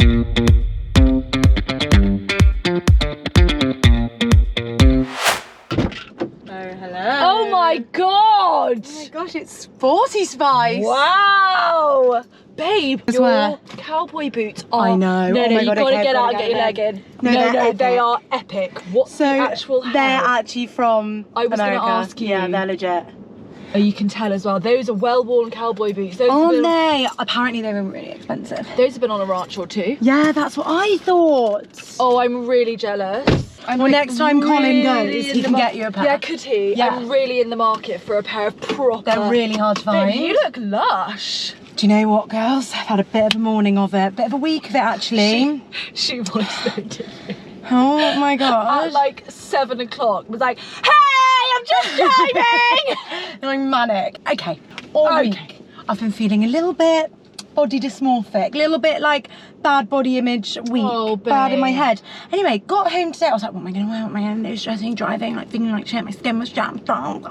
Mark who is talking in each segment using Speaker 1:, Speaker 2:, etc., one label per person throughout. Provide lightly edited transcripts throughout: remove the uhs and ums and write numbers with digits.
Speaker 1: Oh my god!
Speaker 2: Oh my gosh, it's Sporty Spice.
Speaker 1: Wow! Babe, your cowboy boots are...
Speaker 2: I know.
Speaker 1: No,
Speaker 2: oh my
Speaker 1: you
Speaker 2: God,
Speaker 1: gotta
Speaker 2: okay,
Speaker 1: get out and
Speaker 2: gotta
Speaker 1: get your leg in. No, they are epic. What's the actual hell?
Speaker 2: They're actually from
Speaker 1: I was
Speaker 2: America.
Speaker 1: gonna ask you.
Speaker 2: Yeah, they're legit.
Speaker 1: Oh, you can tell as well. Those are well-worn cowboy boots. Those
Speaker 2: Aren't they? Apparently they were really expensive.
Speaker 1: Those have been on a ranch or two.
Speaker 2: Yeah, that's what I thought.
Speaker 1: Oh, I'm really jealous.
Speaker 2: Well, next time Colin goes, he can get you a pair.
Speaker 1: Yeah, could he?
Speaker 2: Yeah.
Speaker 1: I'm really in the market for a pair of proper...
Speaker 2: They're really hard to find.
Speaker 1: Babe, you look lush.
Speaker 2: Do you know what, girls? I've had a bit of a morning of it. Bit of a week of it, actually.
Speaker 1: She was so different.
Speaker 2: Oh my God.
Speaker 1: At like 7 o'clock, was like, hey, I'm just driving!
Speaker 2: And I'm manic. Okay, all week I've been feeling a little bit body dysmorphic, a little bit like bad body image week, bad in my head. Anyway, got home today, I was like, what am I gonna wear? What am I gonna do? Stressing, driving, like feeling like shit, my skin was jammed. And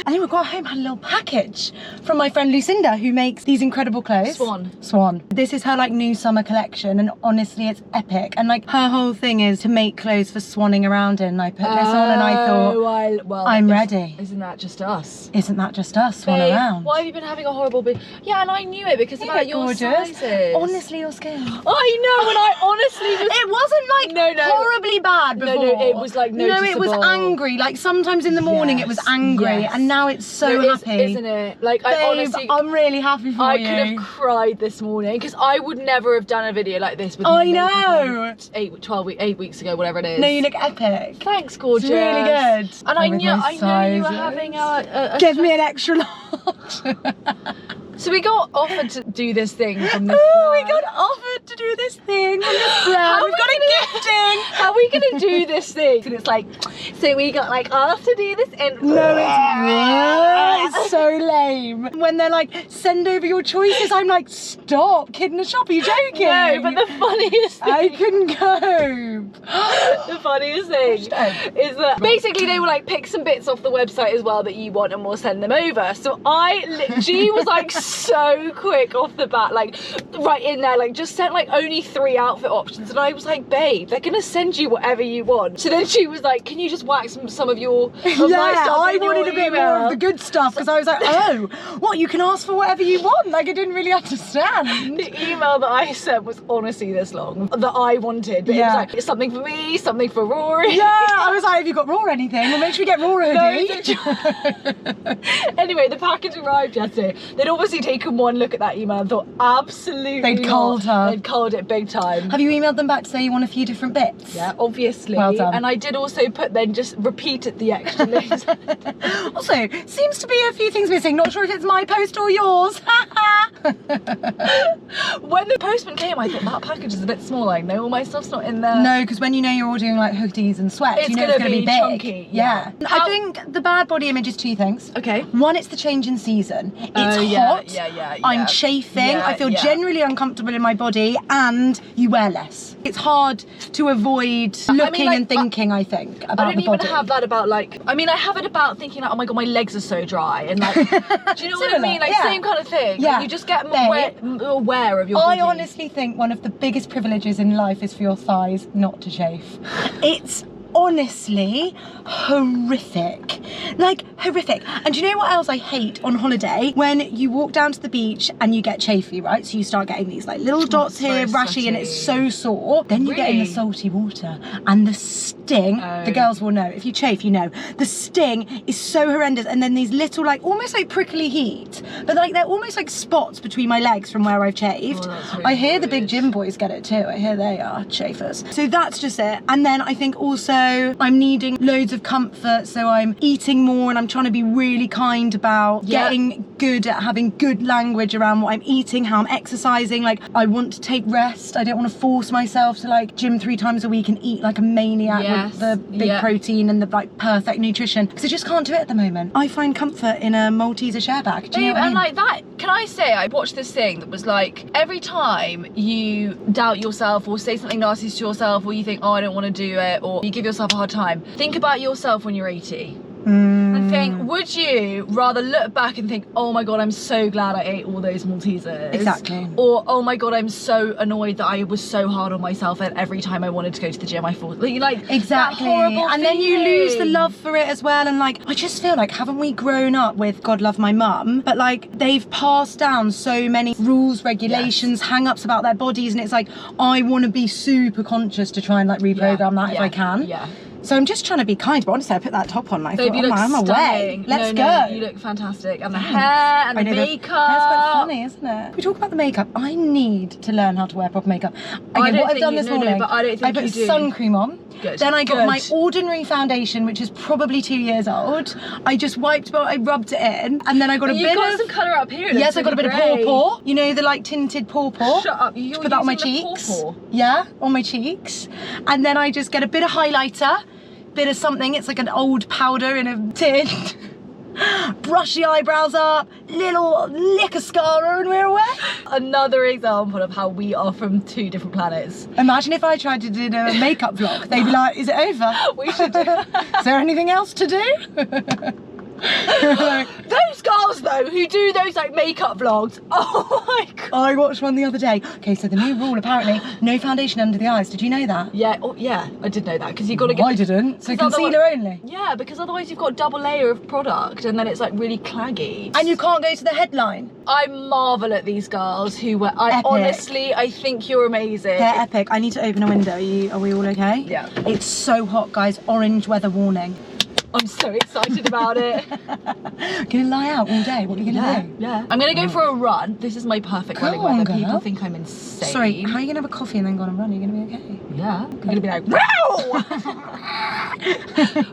Speaker 2: then we got home, had a little package from my friend Lucinda, who makes these incredible clothes. Swan. This is her like new summer collection, and honestly it's epic. And like her whole thing is to make clothes for swanning around in. And I put this on and I thought, well, I'm ready.
Speaker 1: Isn't that just us?
Speaker 2: Isn't that just us, swan around?
Speaker 1: Why have you been having a horrible Yeah, and I knew it because about your sizes.
Speaker 2: Honestly, your skin.
Speaker 1: I know, and I honestly was...
Speaker 2: It wasn't like horribly bad before.
Speaker 1: No, it was like noticeable.
Speaker 2: No, it was angry. Like sometimes in the morning it was angry, and now it's so happy.
Speaker 1: Isn't it? Like,
Speaker 2: Babe,
Speaker 1: I honestly...
Speaker 2: I'm really happy for you.
Speaker 1: I could have cried this morning because I would never have done a video like this with
Speaker 2: I know.
Speaker 1: 8 weeks ago, whatever it is.
Speaker 2: No, you look epic.
Speaker 1: Thanks, gorgeous.
Speaker 2: It's really good.
Speaker 1: And I knew you were having a
Speaker 2: Give me an extra large.
Speaker 1: So we got offered to do this thing from this
Speaker 2: we got offered to do this thing from this brand. We've got a gifting.
Speaker 1: How are we gonna do this thing? And it's like, so we got like asked to do this and
Speaker 2: it's so lame. When they're like, send over your choices, I'm like, stop, kid in the shop, are you joking?
Speaker 1: No, but the funniest thing,
Speaker 2: I couldn't cope.
Speaker 1: The funniest thing is that basically they were like, pick some bits off the website as well that you want and we'll send them over. So G was like so quick off the bat, like right in there, like just sent like only 3 outfit options, and I was like, babe, they're gonna send you whatever you want. So then she was like, can you just whack some of your my stuff
Speaker 2: I wanted a bit more of the good stuff because I was like, oh, what, you can ask for whatever you want? Like I didn't really understand.
Speaker 1: The email that I sent was honestly this long that I wanted, but it was like, it's something for me, something for Rory.
Speaker 2: Yeah, I was like, have you got Raw anything? Well, make sure we get Raw hoodie.
Speaker 1: Anyway, the package arrived yesterday. They'd obviously taken one look at that email and thought, absolutely
Speaker 2: they'd culled her.
Speaker 1: They'd culled it big time.
Speaker 2: Have you emailed them back to say you want a few different bits?
Speaker 1: Yeah, obviously.
Speaker 2: Well done.
Speaker 1: And I did also put then just repeated the extra links.
Speaker 2: Also, seems to be a few things missing. Not sure if it's my post or yours.
Speaker 1: When the postman came, I thought that package is a bit small. I know all my stuff's not in there.
Speaker 2: No, because when you know you're ordering like hoodies and sweats,
Speaker 1: it's
Speaker 2: you know
Speaker 1: gonna
Speaker 2: it's going to be big.
Speaker 1: Chunky.
Speaker 2: Yeah. I think the bad body image is 2 things.
Speaker 1: Okay.
Speaker 2: One, it's the change in season. It's hot.
Speaker 1: Yeah.
Speaker 2: I'm chafing. I feel generally uncomfortable in my body, and you wear less. It's hard to avoid looking and thinking, I think, about the body.
Speaker 1: I don't even have that about like, I mean, I have it about thinking like, oh my God, my legs are so dry. And like, do you know what I mean? Like, same kind of thing.
Speaker 2: Yeah.
Speaker 1: Like, you just get more aware of your body.
Speaker 2: I honestly think one of the biggest privileges in life is for your thighs not to chafe. It's honestly horrific, like horrific. And do you know what else I hate on holiday? When you walk down to the beach and you get chafy, right? So you start getting these like little dots here, rashy, and it's so sore. Then you get in the salty water and the sting, the girls will know, if you chafe, you know, the sting is so horrendous. And then these little like, almost like prickly heat, but like they're almost like spots between my legs from where I've chafed.
Speaker 1: Really
Speaker 2: I hear the big gym boys get it too. I hear they are chafers. So that's just it. And then I think also I'm needing loads of comfort, so I'm eating more and I'm trying to be really kind about getting good at having good language around what I'm eating, how I'm exercising. Like, I want to take rest. I don't want to force myself to like gym 3 times a week and eat like a maniac with the big protein and the like perfect nutrition, because I just can't do it at the moment. I find comfort in a Malteser share bag. Do you know what I mean?
Speaker 1: And like that, can I say, I watched this thing that was like, every time you doubt yourself or say something nasty to yourself, or you think, oh, I don't want to do it, or you give yourself a hard time, think about yourself when you're 80. And think, would you rather look back and think, oh my God, I'm so glad I ate all those Maltesers?
Speaker 2: Exactly.
Speaker 1: Or, oh my God, I'm so annoyed that I was so hard on myself and every time I wanted to go to the gym, I thought, like,
Speaker 2: exactly.
Speaker 1: that horrible
Speaker 2: And then you lose the
Speaker 1: feeling.
Speaker 2: love for it as well. And like, I just feel like, haven't we grown up with, God love my mum, but like they've passed down so many rules, regulations, hang-ups about their bodies, and it's like, I want to be super conscious to try and like reprogram that if I can.
Speaker 1: Yeah.
Speaker 2: So I'm just trying to be kind, but honestly I put that top on like,
Speaker 1: Babe, you look
Speaker 2: I'm away.
Speaker 1: stunning.
Speaker 2: Let's
Speaker 1: No,
Speaker 2: go.
Speaker 1: you look fantastic. And the hair and the makeup.
Speaker 2: That's quite funny, isn't it? We talk about the makeup. I need to learn how to wear proper makeup. Okay, what I've done this morning,
Speaker 1: but I don't think
Speaker 2: I put
Speaker 1: you do.
Speaker 2: sun cream on.
Speaker 1: Good.
Speaker 2: Then I got
Speaker 1: Good.
Speaker 2: my ordinary foundation, which is probably 2 years old. I just wiped, but I rubbed it in, and then I got a bit
Speaker 1: You've got
Speaker 2: of
Speaker 1: some colour up here.
Speaker 2: Yes, I got a bit of paw. You know, the like tinted paw.
Speaker 1: Shut up. You're
Speaker 2: put that on my
Speaker 1: using the
Speaker 2: cheeks.
Speaker 1: paw.
Speaker 2: Yeah, on my cheeks. And then I just get a bit of highlighter, bit of something. It's like an old powder in a tin. Brush the eyebrows up, little lick of mascara, and we're away.
Speaker 1: Another example of how we are from two different planets.
Speaker 2: Imagine if I tried to do a makeup vlog. They'd be like, is it over?
Speaker 1: We should do
Speaker 2: Is there anything else to do?
Speaker 1: Those girls though who do those like makeup vlogs, oh my God.
Speaker 2: I watched one the other day. Okay, so the new rule apparently, no foundation under the eyes. Did you know that?
Speaker 1: Yeah, I did know that, because you've got to get...
Speaker 2: I didn't. So concealer only.
Speaker 1: Yeah, because otherwise you've got a double layer of product and then it's like really claggy.
Speaker 2: And you can't go to the headline.
Speaker 1: I marvel at these girls who were... honestly, I think you're amazing.
Speaker 2: They're epic. I need to open a window. Are we all okay?
Speaker 1: Yeah.
Speaker 2: It's so hot, guys. Orange weather warning.
Speaker 1: I'm so excited about it.
Speaker 2: Gonna lie out all day. What are you gonna do?
Speaker 1: Yeah. I'm gonna go for a run. This is my perfect running
Speaker 2: Go on,
Speaker 1: weather.
Speaker 2: girl.
Speaker 1: People think I'm insane.
Speaker 2: Sorry, how are you gonna have a coffee and then go on a run? Are you gonna be okay?
Speaker 1: Yeah. I'm gonna be like, wow!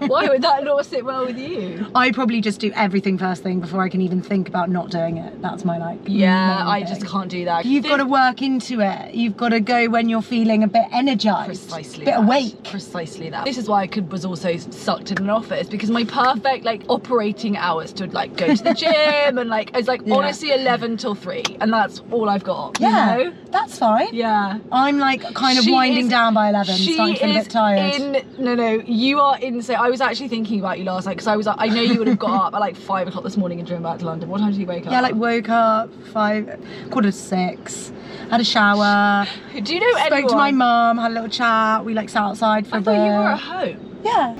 Speaker 1: Why would that not sit well with you?
Speaker 2: I probably just do everything first thing before I can even think about not doing it. That's my like.
Speaker 1: Yeah,
Speaker 2: main
Speaker 1: I
Speaker 2: thing.
Speaker 1: just can't do that.
Speaker 2: You've got to work into it. You've got to go when you're feeling a bit energized,
Speaker 1: Precisely
Speaker 2: a bit
Speaker 1: that.
Speaker 2: awake.
Speaker 1: Precisely that. This is why I was also sucked in an office, because my perfect like operating hours to like go to the gym and like it's like honestly 11 till 3, and that's all I've got.
Speaker 2: Yeah,
Speaker 1: you know?
Speaker 2: that's fine.
Speaker 1: Yeah.
Speaker 2: I'm like kind of winding down by 11, starting to feel a bit tired.
Speaker 1: No, you are insane. I was actually thinking about you last night, because I know you would have got up at like 5 o'clock this morning and driven back to London. What time did you wake up?
Speaker 2: Yeah, like woke up 5:45, had a shower.
Speaker 1: Do you know anyone?
Speaker 2: Spoke to my mum, had a little chat. We like sat outside for a bit.
Speaker 1: I thought you were at home.
Speaker 2: Yeah.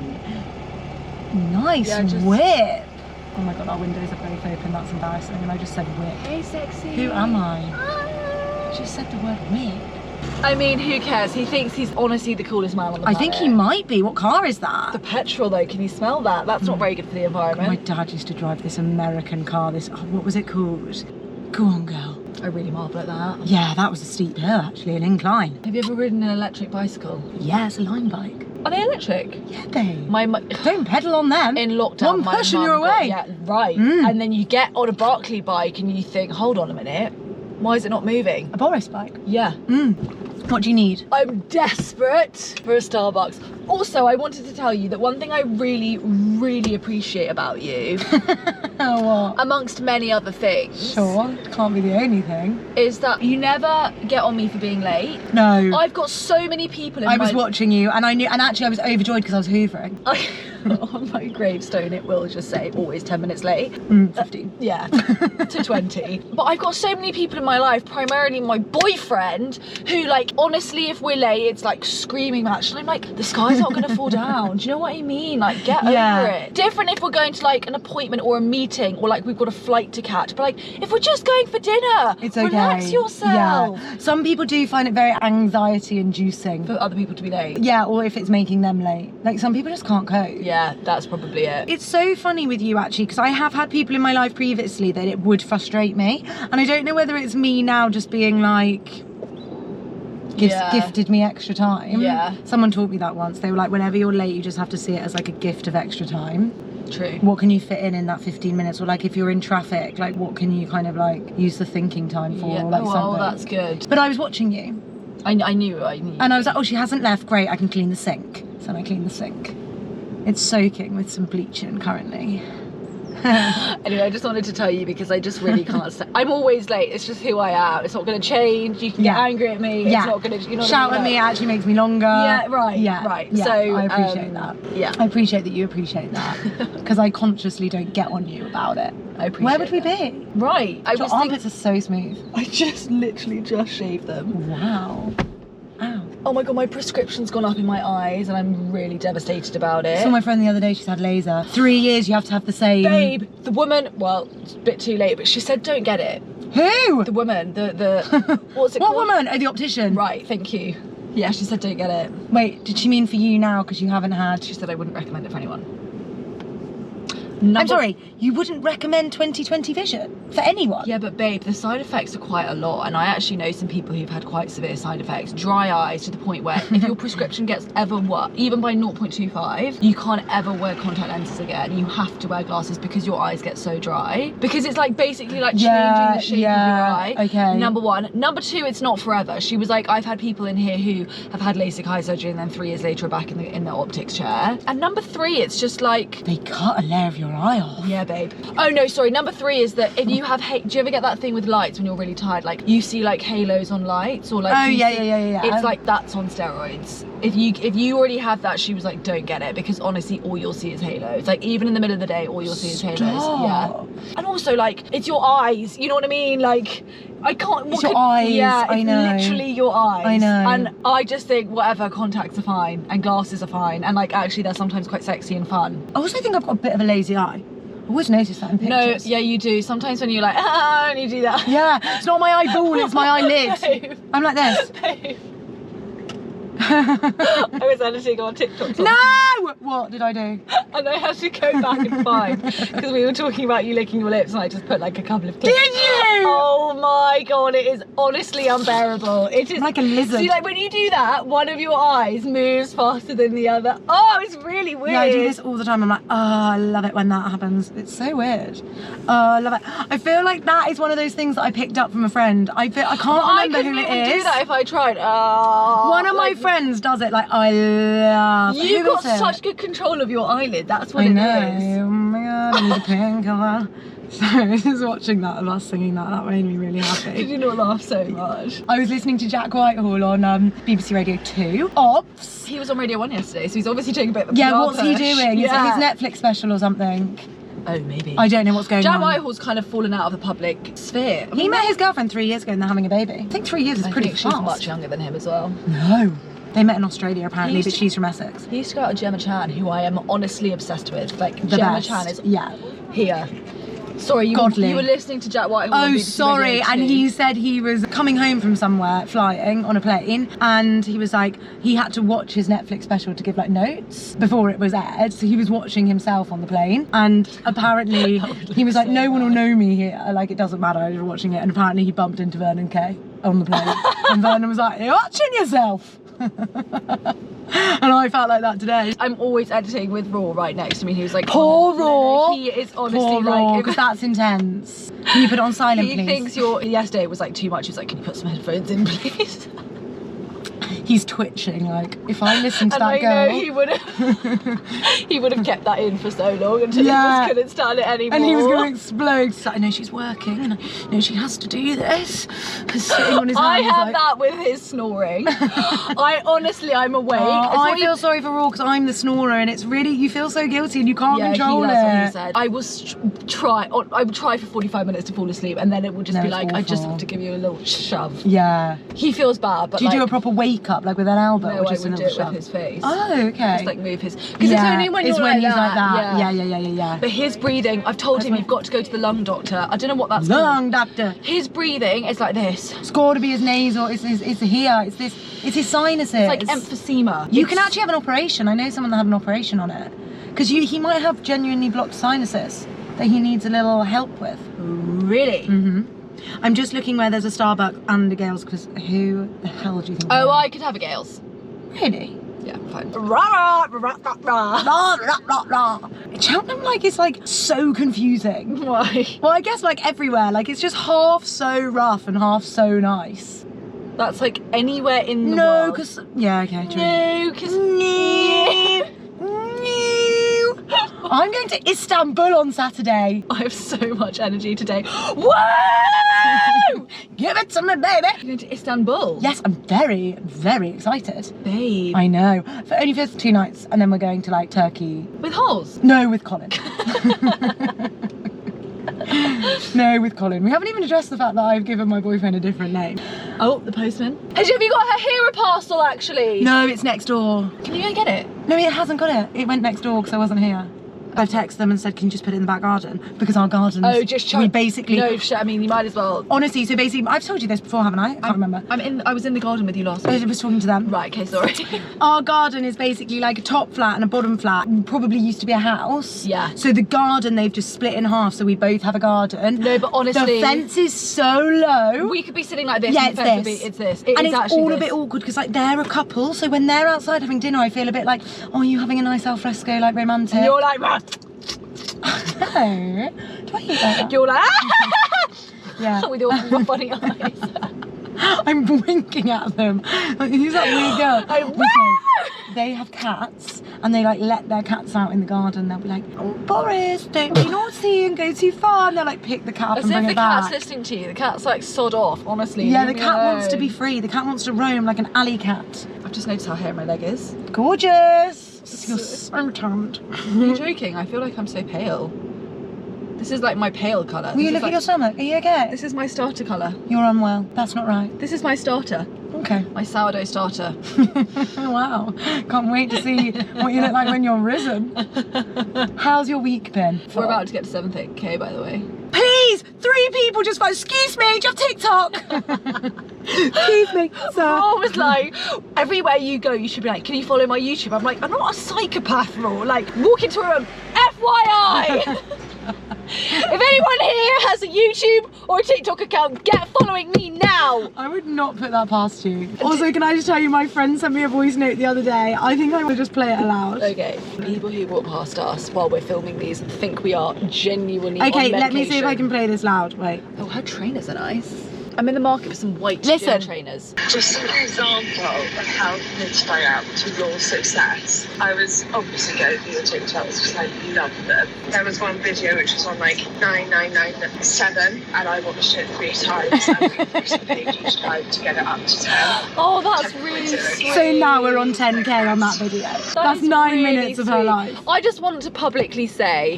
Speaker 2: Nice
Speaker 1: Yeah,
Speaker 2: whip. Oh my God, our windows are both open. That's embarrassing. And I just said whip.
Speaker 1: Hey, sexy.
Speaker 2: Who am I? I just said the word whip.
Speaker 1: I mean, who cares? He thinks he's honestly the coolest man on the planet.
Speaker 2: I think he might be. What car is that?
Speaker 1: The petrol though, can you smell that? That's not very good for the environment.
Speaker 2: My dad used to drive this American car. What was it called? Go on, girl.
Speaker 1: I really marvel at that.
Speaker 2: Yeah, that was a steep hill, actually, an incline.
Speaker 1: Have you ever ridden an electric bicycle?
Speaker 2: Yeah, it's a line bike.
Speaker 1: Are they electric?
Speaker 2: Yeah, they.
Speaker 1: Don't
Speaker 2: pedal on them.
Speaker 1: In lockdown,
Speaker 2: one push and you're away.
Speaker 1: Yeah, right. And then you get on a Barclay bike and you think, hold on a minute, why is it not moving?
Speaker 2: A Boris bike.
Speaker 1: Yeah.
Speaker 2: What do you need?
Speaker 1: I'm desperate for a Starbucks. Also, I wanted to tell you that one thing I really, really appreciate about you,
Speaker 2: What?
Speaker 1: amongst many other things,
Speaker 2: Sure, can't be the only thing.
Speaker 1: is that you never get on me for being late.
Speaker 2: No.
Speaker 1: I've got so many people in
Speaker 2: I was watching you and I knew, and actually I was overjoyed because I was hoovering.
Speaker 1: on my gravestone it will just say always 10 minutes late.
Speaker 2: 15.
Speaker 1: Yeah, to 20. But I've got so many people in my life, primarily my boyfriend, who like, honestly, if we're late, it's like screaming match. And I'm like, the sky's not gonna fall down. Do you know what I mean? Like, get over it. Different if we're going to like an appointment or a meeting, or like we've got a flight to catch. But like, if we're just going for dinner,
Speaker 2: It's okay.
Speaker 1: relax yourself.
Speaker 2: Yeah. Some people do find it very anxiety inducing.
Speaker 1: For other people to be late.
Speaker 2: Yeah, or if it's making them late. Like some people just can't cope.
Speaker 1: Yeah, that's probably it.
Speaker 2: It's so funny with you actually, because I have had people in my life previously that it would frustrate me, and I don't know whether it's me now just being like gifted me extra time.
Speaker 1: Yeah.
Speaker 2: Someone taught me that once. They were like, whenever you're late, you just have to see it as like a gift of extra time.
Speaker 1: True.
Speaker 2: What can you fit in that 15 minutes? Or like if you're in traffic, like what can you kind of like use the thinking time for?
Speaker 1: Yeah.
Speaker 2: Or like
Speaker 1: Oh,
Speaker 2: something.
Speaker 1: that's good.
Speaker 2: But I was watching you.
Speaker 1: I knew.
Speaker 2: And I was like, oh, she hasn't left, great, I can clean the sink. So then I clean the sink. It's soaking with some bleaching currently.
Speaker 1: Anyway, I just wanted to tell you because I just really can't stand. I'm always late. It's just who I am. It's not going to change. You can get angry at me.
Speaker 2: Yeah.
Speaker 1: It's not going to. You know
Speaker 2: Shout
Speaker 1: what I
Speaker 2: at
Speaker 1: mean?
Speaker 2: me actually makes me longer.
Speaker 1: Yeah. Right.
Speaker 2: Yeah.
Speaker 1: Right.
Speaker 2: Yeah,
Speaker 1: So
Speaker 2: I appreciate that.
Speaker 1: Yeah.
Speaker 2: I appreciate that you appreciate that because I consciously don't get on you about it.
Speaker 1: I appreciate.
Speaker 2: Where would we be?
Speaker 1: Right.
Speaker 2: Your armpits are so smooth.
Speaker 1: I just literally just shaved them.
Speaker 2: Wow. Ow.
Speaker 1: Oh my god, my prescription's gone up in my eyes and I'm really devastated about it.
Speaker 2: I saw my friend the other day, she's had laser. 3 years you have to have the same.
Speaker 1: Babe, the woman, well, it's a bit too late, but she said don't get it.
Speaker 2: Who?
Speaker 1: The woman, the what's it
Speaker 2: what
Speaker 1: called?
Speaker 2: woman? Oh, the optician.
Speaker 1: Right, thank you. Yeah, she said don't get it.
Speaker 2: Wait, did she mean for you now because you haven't had?
Speaker 1: She said I wouldn't recommend it for anyone.
Speaker 2: I'm sorry, you wouldn't recommend 20/20 vision for anyone?
Speaker 1: Yeah, but babe, the side effects are quite a lot, and I actually know some people who've had quite severe side effects. Dry eyes to the point where if your prescription gets ever what, even by 0.25, you can't ever wear contact lenses again. You have to wear glasses because your eyes get so dry. Because it's like basically like changing the shape of your eye.
Speaker 2: Okay.
Speaker 1: Number one. Number two, it's not forever. She was like, I've had people in here who have had LASIK eye surgery and then 3 years later are back in the optics chair. And number three, it's just like
Speaker 2: they cut a layer of your eye off.
Speaker 1: Yeah, babe. Oh no, sorry. Number three is that if you have, do you ever get that thing with lights when you're really tired? Like you see like halos on lights, or like
Speaker 2: yeah.
Speaker 1: It's like that's on steroids. If you already have that, she was like, don't get it because honestly, all you'll see is halos. Like even in the middle of the day, all you'll see is halos. Yeah. And also like it's your eyes. You know what I mean? Like I can't.
Speaker 2: It's your eyes.
Speaker 1: Yeah,
Speaker 2: I
Speaker 1: it's
Speaker 2: know.
Speaker 1: literally your eyes.
Speaker 2: I know.
Speaker 1: And I just think whatever, contacts are fine and glasses are fine, and like actually they're sometimes quite sexy and fun.
Speaker 2: I also think I've got a bit of a lazy eye. I always notice that in pictures.
Speaker 1: No, yeah, you do. Sometimes when you're like, and you do that.
Speaker 2: Yeah, it's not my eyeball, it's my eyelid.
Speaker 1: Babe.
Speaker 2: I'm like this.
Speaker 1: Babe. I was editing on TikTok.
Speaker 2: No! What did I do?
Speaker 1: And I had to go back and find because we were talking about you licking your lips, and I just put like a couple of clips.
Speaker 2: Did you?
Speaker 1: Oh my god, it is honestly unbearable. It is
Speaker 2: I'm like a lizard.
Speaker 1: See, like when you do that, one of your eyes moves faster than the other. Oh, it's really weird.
Speaker 2: Yeah, I do this all the time. I'm like, oh, I love it when that happens. It's so weird. Oh, I love it. I feel like that is one of those things that I picked up from a friend. I can't remember who it is.
Speaker 1: I couldn't even do that if I tried. Oh,
Speaker 2: one of my friends does it. Like I love.
Speaker 1: You've got such good control of your eyelid. That's what
Speaker 2: I
Speaker 1: it
Speaker 2: know.
Speaker 1: is.
Speaker 2: Oh my god, I need a painkiller. So just watching that and us singing that made me really happy.
Speaker 1: Did you not laugh so much?
Speaker 2: I was listening to Jack Whitehall on BBC Radio 2. Ops.
Speaker 1: He was on Radio 1 yesterday, so he's obviously taking a bit of a
Speaker 2: Yeah,
Speaker 1: PR
Speaker 2: what's he
Speaker 1: push.
Speaker 2: doing?
Speaker 1: Yeah.
Speaker 2: Is it his Netflix special or something?
Speaker 1: Oh, maybe.
Speaker 2: I don't know what's going on.
Speaker 1: Jack Whitehall's kind of fallen out of the public sphere.
Speaker 2: He met his girlfriend 3 years ago and they're having a baby. I think 3 years is pretty
Speaker 1: think
Speaker 2: fast.
Speaker 1: she's much younger than him as well.
Speaker 2: No. They met in Australia apparently,
Speaker 1: He
Speaker 2: but
Speaker 1: used to-
Speaker 2: she's from Essex.
Speaker 1: He used to go out with Gemma Chan, who I am honestly obsessed with. Like,
Speaker 2: The
Speaker 1: Gemma
Speaker 2: best.
Speaker 1: Chan is
Speaker 2: Yeah.
Speaker 1: here. Sorry, you
Speaker 2: Godly.
Speaker 1: were listening to Jack Whitehall on
Speaker 2: Oh,
Speaker 1: BBC
Speaker 2: sorry.
Speaker 1: Radio
Speaker 2: And
Speaker 1: 2.
Speaker 2: he said he was coming home from somewhere, flying on a plane, and he was like, he had to watch his Netflix special to give like notes before it was aired. So he was watching himself on the plane, and apparently he was like, no one will know me here. Like, it doesn't matter, you're watching it. And apparently he bumped into Vernon Kay on the plane, and Vernon was like, you're watching yourself. And I felt like that today.
Speaker 1: I'm always editing with Raw right next to me. He was like,
Speaker 2: Poor
Speaker 1: oh,
Speaker 2: Raw.
Speaker 1: He is honestly
Speaker 2: Poor
Speaker 1: like,
Speaker 2: because that's intense. Can you put it on silent,
Speaker 1: he
Speaker 2: please?
Speaker 1: thinks yesterday it was like too much. He was like, can you put some headphones in, please?
Speaker 2: He's twitching. Like, if I listen to
Speaker 1: And
Speaker 2: that
Speaker 1: I
Speaker 2: girl,
Speaker 1: know he would have kept that in for so long until he just couldn't stand it anymore.
Speaker 2: and he was going to explode. So I know she's working, and I know she has to do this. Sitting on his
Speaker 1: I
Speaker 2: hand, he's
Speaker 1: have
Speaker 2: like,
Speaker 1: that with his snoring. I'm awake.
Speaker 2: Oh,
Speaker 1: It's
Speaker 2: I
Speaker 1: what
Speaker 2: feel sorry for Raw because I'm the snorer, and it's really, you feel so guilty and you can't control
Speaker 1: that's what he
Speaker 2: it.
Speaker 1: said. I would try for 45 minutes to fall asleep, and then it would just
Speaker 2: No,
Speaker 1: be
Speaker 2: it's
Speaker 1: like, I just
Speaker 2: awful.
Speaker 1: have to give you a little shove.
Speaker 2: Yeah.
Speaker 1: He feels bad, but
Speaker 2: Do you
Speaker 1: like,
Speaker 2: do a proper wake up, like with an elbow,
Speaker 1: no,
Speaker 2: or
Speaker 1: I
Speaker 2: just a
Speaker 1: would do
Speaker 2: little
Speaker 1: it
Speaker 2: shove?
Speaker 1: with his face.
Speaker 2: Oh, okay.
Speaker 1: Just like move his, because it's only when
Speaker 2: it's
Speaker 1: you're
Speaker 2: when
Speaker 1: like
Speaker 2: he's
Speaker 1: that.
Speaker 2: like that. Yeah.
Speaker 1: But his breathing, I've told him you've got to go to the lung doctor. I don't know what that's
Speaker 2: Lung
Speaker 1: called.
Speaker 2: doctor.
Speaker 1: His breathing is like this.
Speaker 2: It's got to be his nasal. It's here. It's this. It's his sinuses.
Speaker 1: It's like emphysema.
Speaker 2: You can actually have an operation. I know someone that had an operation on it, because he might have genuinely blocked sinuses that he needs a little help with.
Speaker 1: Really?
Speaker 2: I'm just looking where there's a Starbucks and a Gales, because who the hell do you think?
Speaker 1: Oh, I could have a Gales.
Speaker 2: Really?
Speaker 1: Yeah, fine.
Speaker 2: Cheltenham, like, it's like so confusing.
Speaker 1: Why?
Speaker 2: Well, I guess like everywhere, like it's just half so rough and half so nice.
Speaker 1: That's like anywhere in the
Speaker 2: No,
Speaker 1: world.
Speaker 2: because yeah, okay, true.
Speaker 1: No, because
Speaker 2: I'm going to Istanbul on Saturday.
Speaker 1: I have so much energy today. Woo!
Speaker 2: Give it to me, baby.
Speaker 1: You're going to Istanbul?
Speaker 2: Yes, I'm very, very excited.
Speaker 1: Babe.
Speaker 2: I know. Only for 2 nights, and then we're going to like Turkey.
Speaker 1: With holes?
Speaker 2: No, with Colin. No, with Colin. We haven't even addressed the fact that I've given my boyfriend a different name.
Speaker 1: Oh, the postman. Have you got her here a parcel actually?
Speaker 2: No, it's next door.
Speaker 1: Can you go get it?
Speaker 2: No, it hasn't got it. It went next door because I wasn't here. I've texted them and said, can you just put it in the back garden? Because our gardens, we basically...
Speaker 1: No, I mean, you might as well.
Speaker 2: Honestly, so basically, I've told you this before, haven't I? I can't remember.
Speaker 1: I was in the garden with you last week.
Speaker 2: I was talking to them.
Speaker 1: Right, okay, sorry.
Speaker 2: Our garden is basically like a top flat and a bottom flat. Probably used to be a house.
Speaker 1: Yeah.
Speaker 2: So the garden, they've just split in half, so we both have a garden.
Speaker 1: No, but honestly...
Speaker 2: The fence is so low.
Speaker 1: We could be sitting like this.
Speaker 2: Yeah,
Speaker 1: and the fence would be, it's this. It
Speaker 2: and
Speaker 1: is
Speaker 2: it's
Speaker 1: actually
Speaker 2: all
Speaker 1: this.
Speaker 2: a bit awkward because like they're a couple, so when they're outside having dinner, I feel a bit like, oh, are you having a nice al fresco, like romantic?
Speaker 1: And you're like,
Speaker 2: no. Do I eat like that?
Speaker 1: You're like,
Speaker 2: yeah.
Speaker 1: with your funny eyes.
Speaker 2: I'm winking at them. Like, who's that weird girl? Also, they have cats and they like let their cats out in the garden. They'll be like, oh, Boris, don't be naughty and go too far. And they'll like pick the cat up and bring it back.
Speaker 1: As if the cat's listening to you. The cat's like sod off, honestly.
Speaker 2: Yeah, the cat wants to be free. The cat wants to roam like an alley cat.
Speaker 1: I've just noticed how hairy my leg is.
Speaker 2: Gorgeous. You're so tanned.
Speaker 1: Are you joking? I feel like I'm so pale. This is like my pale colour.
Speaker 2: Will you look at your stomach? Are you okay?
Speaker 1: This is my starter colour.
Speaker 2: You're unwell. That's not right.
Speaker 1: This is my starter.
Speaker 2: Okay.
Speaker 1: My sourdough starter.
Speaker 2: Wow. Can't wait to see what you look like when you're risen. How's your week been?
Speaker 1: We're about to get to 7K, by the way.
Speaker 2: Please! 3 people just like, excuse me, do you have TikTok? Excuse me, sir.
Speaker 1: I was like, everywhere you go, you should be like, can you follow my YouTube? I'm like, I'm not a psychopath, Law. Like, walk into a room, FYI! If anyone here has a YouTube or a TikTok account, get following me now.
Speaker 2: I would not put that past you. Also, can I just tell you, my friend sent me a voice note the other day. I think I will just play it aloud.
Speaker 1: Okay. People who walk past us while we're filming these think we are genuinely on
Speaker 2: Okay, let me see
Speaker 1: medication.
Speaker 2: if I can play this loud. Wait.
Speaker 1: Oh, her trainers are nice. I'm in the market for some white gym trainers.
Speaker 3: Just an example of how committed I am to your success. I was obviously going through your TikToks because I love them. There was one video which was on like 9997 and I watched it 3 times and we increased the page each time to get it up to 10.
Speaker 1: Oh, that's really sweet.
Speaker 2: So now we're on 10K on that video. That's 9
Speaker 1: really
Speaker 2: minutes of her
Speaker 1: sweet.
Speaker 2: life.
Speaker 1: I just want to publicly say,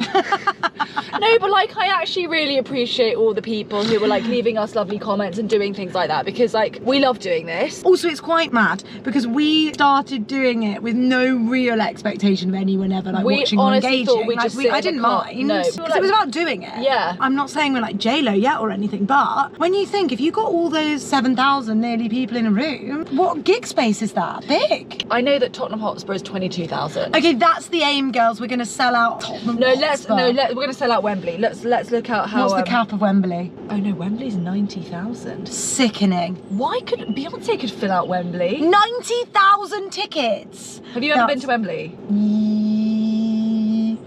Speaker 1: no, but like I actually really appreciate all the people who were like leaving us lovely comments and doing things like that because like we love doing this.
Speaker 2: Also, it's quite mad because we started doing it with no real expectation of anyone ever like watching or engaging.
Speaker 1: Thought we
Speaker 2: like,
Speaker 1: just sit
Speaker 2: I
Speaker 1: in the
Speaker 2: didn't
Speaker 1: car.
Speaker 2: mind
Speaker 1: No,
Speaker 2: because it was about doing it.
Speaker 1: Yeah.
Speaker 2: I'm not saying we're like J-Lo yet or anything, but when you think if you got all those 7,000 nearly people in a room, what gig space is that? Big.
Speaker 1: I know that Tottenham Hotspur is 22,000.
Speaker 2: Okay, that's the aim, girls. We're gonna sell out Tottenham Hotspur.
Speaker 1: We're gonna sell out Wembley. Let's look at how.
Speaker 2: What's the cap of Wembley?
Speaker 1: Oh no, Wembley's 90,000.
Speaker 2: Sickening.
Speaker 1: Why could Beyonce could fill out Wembley?
Speaker 2: 90,000 tickets.
Speaker 1: Have you ever been to Wembley?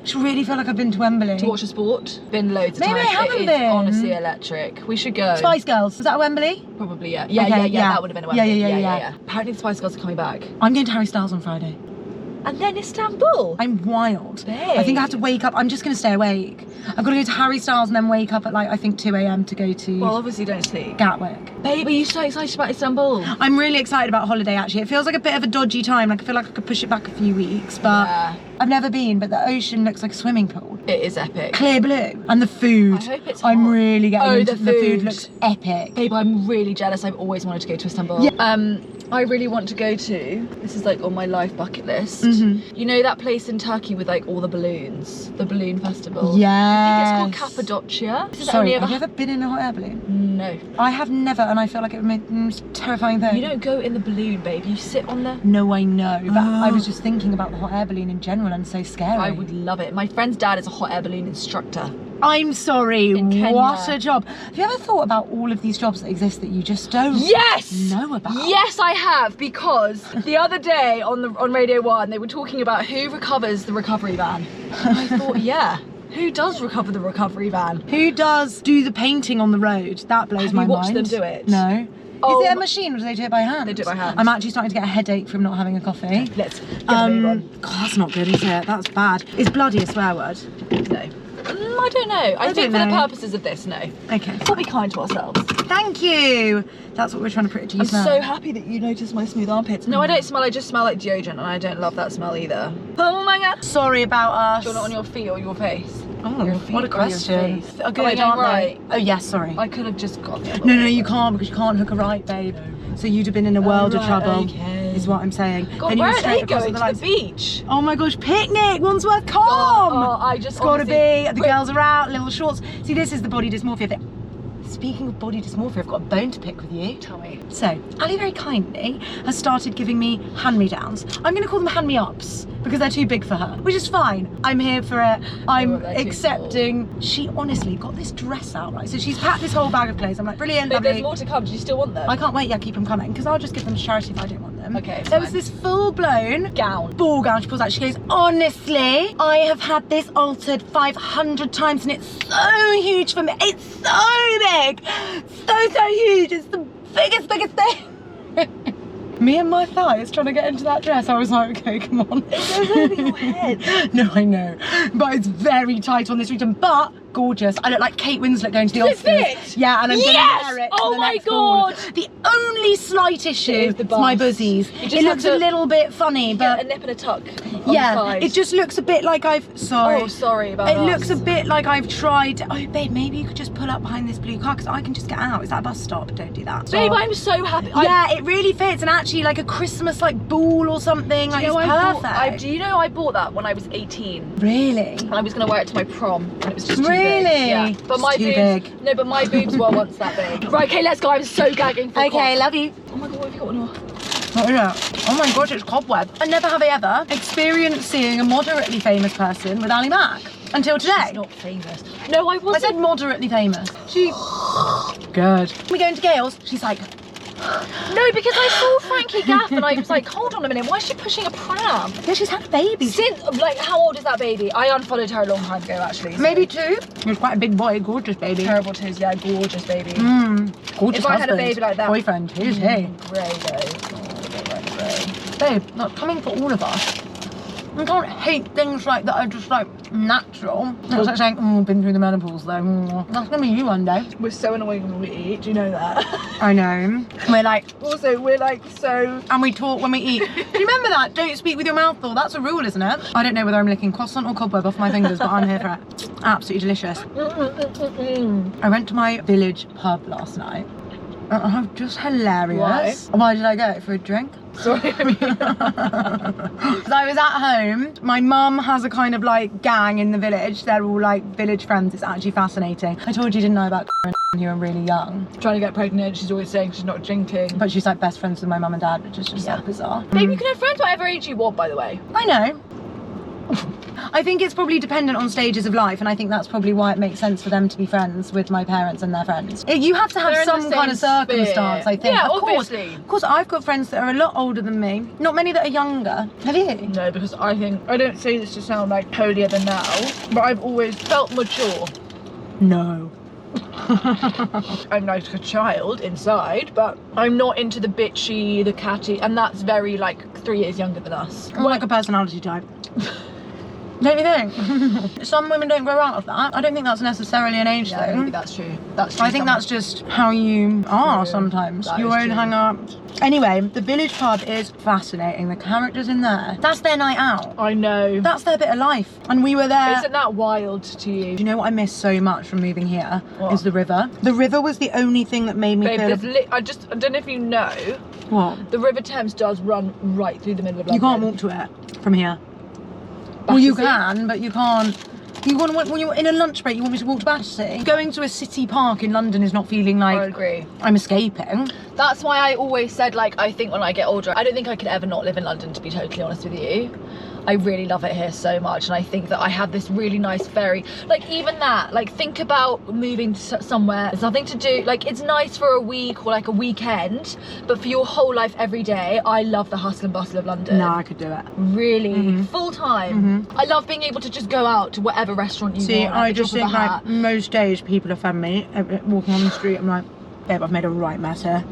Speaker 2: I really feel like I've been to Wembley.
Speaker 1: To watch a sport? Been loads of
Speaker 2: Maybe
Speaker 1: times.
Speaker 2: I haven't
Speaker 1: It
Speaker 2: been.
Speaker 1: is honestly electric. We should go.
Speaker 2: Spice Girls. Was that at Wembley?
Speaker 1: Probably, yeah.
Speaker 2: Okay,
Speaker 1: Yeah,
Speaker 2: yeah.
Speaker 1: that would have been a Wembley.
Speaker 2: Yeah.
Speaker 1: Apparently the Spice Girls are coming back.
Speaker 2: I'm going to Harry Styles on Friday.
Speaker 1: And then Istanbul.
Speaker 2: I'm wild.
Speaker 1: Babe.
Speaker 2: I think I have to wake up. I'm just going to stay awake. I've got to go to Harry Styles and then wake up at like, I think 2 AM to go to
Speaker 1: Well, obviously don't sleep.
Speaker 2: Gatwick.
Speaker 1: Babe, are you so excited about Istanbul?
Speaker 2: I'm really excited about holiday actually. It feels like a bit of a dodgy time. Like I feel like I could push it back a few weeks, but
Speaker 1: Yeah.
Speaker 2: I've never been, but the ocean looks like a swimming pool.
Speaker 1: It is epic.
Speaker 2: Clear blue. And the food.
Speaker 1: I hope it's
Speaker 2: I'm
Speaker 1: hot.
Speaker 2: really getting into
Speaker 1: the
Speaker 2: the food
Speaker 1: food.
Speaker 2: looks epic.
Speaker 1: Babe, I'm really jealous. I've always wanted to go to Istanbul.
Speaker 2: Yeah.
Speaker 1: I really want to go to, this is like on my life bucket list.
Speaker 2: Mhm.
Speaker 1: You know that place in Turkey with like all the balloons? The balloon festival?
Speaker 2: Yes.
Speaker 1: I think it's called Cappadocia. This has
Speaker 2: Sorry,
Speaker 1: only
Speaker 2: have
Speaker 1: ever
Speaker 2: you ever been in a hot air balloon?
Speaker 1: No.
Speaker 2: I have never, and I feel like it would be the most terrifying thing.
Speaker 1: You don't go in the balloon, babe. You sit on the...
Speaker 2: No, I know, but
Speaker 1: Oh.
Speaker 2: I was just thinking about the hot air balloon in general and so scary.
Speaker 1: I would love it. My friend's dad is a hot air balloon instructor.
Speaker 2: I'm sorry,
Speaker 1: In Kenya.
Speaker 2: what a job. Have you ever thought about all of these jobs that exist that you just don't
Speaker 1: Yes!
Speaker 2: know about?
Speaker 1: Yes, I have, because the other day on Radio 1, they were talking about who recovers the recovery van. And I thought, yeah, who does recover the recovery van?
Speaker 2: Who does do the painting on the road? That blows
Speaker 1: Have
Speaker 2: my
Speaker 1: you watched
Speaker 2: mind.
Speaker 1: them do it?
Speaker 2: No.
Speaker 1: Oh,
Speaker 2: Is it a machine or do they do it by hand?
Speaker 1: They do it by hand.
Speaker 2: I'm actually starting to get a headache from not having a coffee.
Speaker 1: Let's get a move on.
Speaker 2: God, that's not good, is it? That's bad. Is bloody a swear word?
Speaker 1: No. I don't know. I think for the purposes of this, no.
Speaker 2: Okay.
Speaker 1: We'll be kind to ourselves.
Speaker 2: Thank you. That's what we're trying to put to you.
Speaker 1: I'm so happy that you noticed my smooth armpits. No, I don't smell. I just smell like deodorant, and I don't love that smell either. Oh my god.
Speaker 2: Sorry about us.
Speaker 1: Do you want it on your feet or your face?
Speaker 2: Oh,
Speaker 1: your feet
Speaker 2: what a
Speaker 1: or your
Speaker 2: question.
Speaker 1: face?
Speaker 2: Oh, good,
Speaker 1: Am I going
Speaker 2: aren't
Speaker 1: right?
Speaker 2: they? Oh, yes, sorry.
Speaker 1: I could have just got the other
Speaker 2: No,
Speaker 1: way.
Speaker 2: you can't because you can't hook a right, babe. So you'd have been in a world of
Speaker 1: right,
Speaker 2: trouble,
Speaker 1: okay.
Speaker 2: is what I'm saying.
Speaker 1: God,
Speaker 2: Then you
Speaker 1: where
Speaker 2: were
Speaker 1: are
Speaker 2: straight
Speaker 1: they
Speaker 2: across
Speaker 1: going?
Speaker 2: the
Speaker 1: To
Speaker 2: lights.
Speaker 1: the beach?
Speaker 2: Oh my gosh, picnic! Wandsworth, come!
Speaker 1: Oh, I just
Speaker 2: It's gotta
Speaker 1: honestly-
Speaker 2: be. The girls are out, little shorts. See, this is the body dysmorphia thing. Speaking of body dysmorphia, I've got a bone to pick with you.
Speaker 1: Tell me.
Speaker 2: So, Ali very kindly has started giving me hand-me-downs. I'm going to call them hand-me-ups because they're too big for her, which is fine. I'm here for it. I'm
Speaker 1: they're too
Speaker 2: accepting. She honestly got this dress out, right? So she's packed this whole bag of clothes. I'm like, brilliant,
Speaker 1: But there's
Speaker 2: lovely.
Speaker 1: more to come. Do you still want them?
Speaker 2: I can't wait, yeah, keep them coming because I'll just give them to charity if I don't want them.
Speaker 1: Okay,
Speaker 2: There was
Speaker 1: fine.
Speaker 2: this full-blown
Speaker 1: Gown.
Speaker 2: ball gown she pulls out. She goes, honestly, I have had this altered 500 times and it's so huge for me. It's so big. So huge. It's the biggest thing. Me and my thighs trying to get into that dress. I was like, okay, come on.
Speaker 1: It goes over your head.
Speaker 2: No, I know. But it's very tight on this region, but gorgeous. I look like Kate Winslet going to the
Speaker 1: Does it
Speaker 2: Oscars.
Speaker 1: fit?
Speaker 2: Yeah, and I'm
Speaker 1: Yes!
Speaker 2: gonna wear it to
Speaker 1: Oh
Speaker 2: the
Speaker 1: my
Speaker 2: next ball.
Speaker 1: God.
Speaker 2: The only slight issue
Speaker 1: Is the
Speaker 2: is my
Speaker 1: bust.
Speaker 2: buzzies.
Speaker 1: You just
Speaker 2: It
Speaker 1: have
Speaker 2: looks
Speaker 1: to
Speaker 2: a little bit funny,
Speaker 1: Get
Speaker 2: but
Speaker 1: a nip and a tuck on
Speaker 2: yeah,
Speaker 1: the side.
Speaker 2: it just looks a bit like I've, sorry.
Speaker 1: Oh, sorry about
Speaker 2: It
Speaker 1: us.
Speaker 2: looks a bit like I've tried, oh babe, maybe you could just pull up behind this blue car because I can just get out. Is that a bus stop? Don't do that.
Speaker 1: Babe,
Speaker 2: Oh.
Speaker 1: I'm so happy.
Speaker 2: Yeah, it really fits, and actually like a Christmas like ball or something, like it's perfect.
Speaker 1: Do you know I bought that when I was 18?
Speaker 2: Really?
Speaker 1: And I was going to wear it to my prom, and it was just too
Speaker 2: Really?
Speaker 1: big. Yeah. But
Speaker 2: It's
Speaker 1: my
Speaker 2: too
Speaker 1: boobs,
Speaker 2: big.
Speaker 1: No, but my boobs were once that big. Right, okay, let's go. I'm so gagging for
Speaker 2: Okay,
Speaker 1: cough.
Speaker 2: love you.
Speaker 1: Oh my god, what have you got on your...
Speaker 2: What is that? Oh my gosh, it's cobweb. I never have I ever experienced seeing a moderately famous person with Ali Mack until today.
Speaker 1: She's not famous. No, I
Speaker 2: I
Speaker 1: wasn't.
Speaker 2: said moderately famous. She... Good. We go into Gales, she's like,
Speaker 1: No, because I saw Frankie Gaff and I was like, hold on a minute, why is she pushing a pram?
Speaker 2: yeah, she's had babies.
Speaker 1: Since, like, how old is that baby? I unfollowed her a long time ago, actually. So.
Speaker 2: Maybe 2. He was quite a big boy, gorgeous baby.
Speaker 1: Terrible twos, yeah, gorgeous baby.
Speaker 2: Gorgeous
Speaker 1: If I had a
Speaker 2: husband.
Speaker 1: baby like that-
Speaker 2: Boyfriend, who's he?
Speaker 1: Grey though. Oh, grey.
Speaker 2: Babe, not coming for all of us. I can't hate things like that are just like natural. It's like saying, oh, been through the menopause though. That's gonna be you one day.
Speaker 1: We're so annoying when we eat, do you know that?
Speaker 2: I know. We're like,
Speaker 1: Also, we're like so...
Speaker 2: and we talk when we eat. Do you remember that? Don't speak with your mouth full. That's a rule, isn't it? I don't know whether I'm licking croissant or cobweb off my fingers, but I'm here for it. Absolutely delicious. I went to my village pub last night. Just hilarious. Why did I go? For a drink?
Speaker 1: Sorry.
Speaker 2: So I was at home. My mum has a kind of like gang in the village. They're all like village friends. It's actually fascinating. I told you, didn't know about when you were really young.
Speaker 1: Trying to get pregnant, she's always saying she's not drinking.
Speaker 2: But she's like best friends with my mum and dad, which is just so bizarre.
Speaker 1: Babe, you can have friends whatever age you want, by the way.
Speaker 2: I know. I think it's probably dependent on stages of life, and I think that's probably why it makes sense for them to be friends with my parents and their friends. You have to have
Speaker 1: They're in the
Speaker 2: some kind of
Speaker 1: same
Speaker 2: circumstance,
Speaker 1: sphere.
Speaker 2: I think.
Speaker 1: Yeah,
Speaker 2: of
Speaker 1: obviously.
Speaker 2: Of course, I've got friends that are a lot older than me. Not many that are younger. Have you?
Speaker 1: No, because I think, I don't say this to sound like holier than now, but I've always felt mature.
Speaker 2: No.
Speaker 1: I'm like a child inside, but I'm not into the bitchy, the catty, and that's very like 3 years younger than us.
Speaker 2: More like a personality type. Don't you think? Some women don't grow out of that. I don't think that's necessarily an age
Speaker 1: Yeah,
Speaker 2: thing.
Speaker 1: maybe that's true. That's true.
Speaker 2: I think that's just how you are
Speaker 1: True.
Speaker 2: sometimes.
Speaker 1: That
Speaker 2: Your
Speaker 1: is
Speaker 2: own
Speaker 1: true.
Speaker 2: hang-ups. Anyway, the village pub is fascinating. The characters in there. That's their night out.
Speaker 1: I know.
Speaker 2: That's their bit of life. And we were there.
Speaker 1: Isn't that wild to you?
Speaker 2: Do you know what I miss so much from moving here?
Speaker 1: What?
Speaker 2: Is the river. The river was the only thing that made me
Speaker 1: Babe,
Speaker 2: feel...
Speaker 1: I don't know if you know,
Speaker 2: What?
Speaker 1: the River Thames does run right through the middle of London.
Speaker 2: You can't walk to it from here. Well, you can, but you can't. You want when you're in a lunch break, you want me to walk to Battersea? Going to a city park in London is not feeling
Speaker 1: I
Speaker 2: like
Speaker 1: agree.
Speaker 2: I'm escaping.
Speaker 1: That's why I always said, like, I think when I get older, I don't think I could ever not live in London, to be totally honest with you. I really love it here so much, and I think that I have this really nice ferry. Like, even that, like, think about moving to somewhere, there's nothing to do, like, it's nice for a week or like a weekend, but for your whole life every day, I love the hustle and bustle of London.
Speaker 2: No, I could do it.
Speaker 1: Really, full time. I love being able to just go out to whatever restaurant you
Speaker 2: See,
Speaker 1: want. at
Speaker 2: I
Speaker 1: the
Speaker 2: just
Speaker 1: drop of
Speaker 2: think
Speaker 1: a
Speaker 2: like
Speaker 1: hat.
Speaker 2: most days people offend me walking on the street. I'm like, babe, I've made a right mess here.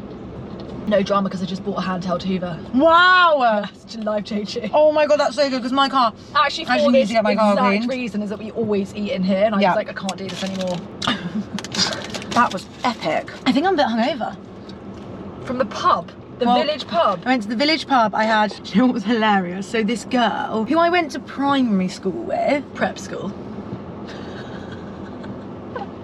Speaker 1: No drama, because I just bought a handheld Hoover.
Speaker 2: Wow.
Speaker 1: It's life changing.
Speaker 2: Oh my god, that's so good, because my car.
Speaker 1: Actually, for
Speaker 2: need
Speaker 1: this
Speaker 2: to get my car
Speaker 1: exact
Speaker 2: cleaned.
Speaker 1: reason is that we always eat in here, and I was like, I can't do this anymore.
Speaker 2: That was epic. I think I'm a bit hungover.
Speaker 1: From the pub? The village pub?
Speaker 2: I went to the village pub. I had, do you know what was hilarious? So this girl, who I went to primary school with.
Speaker 1: Prep school.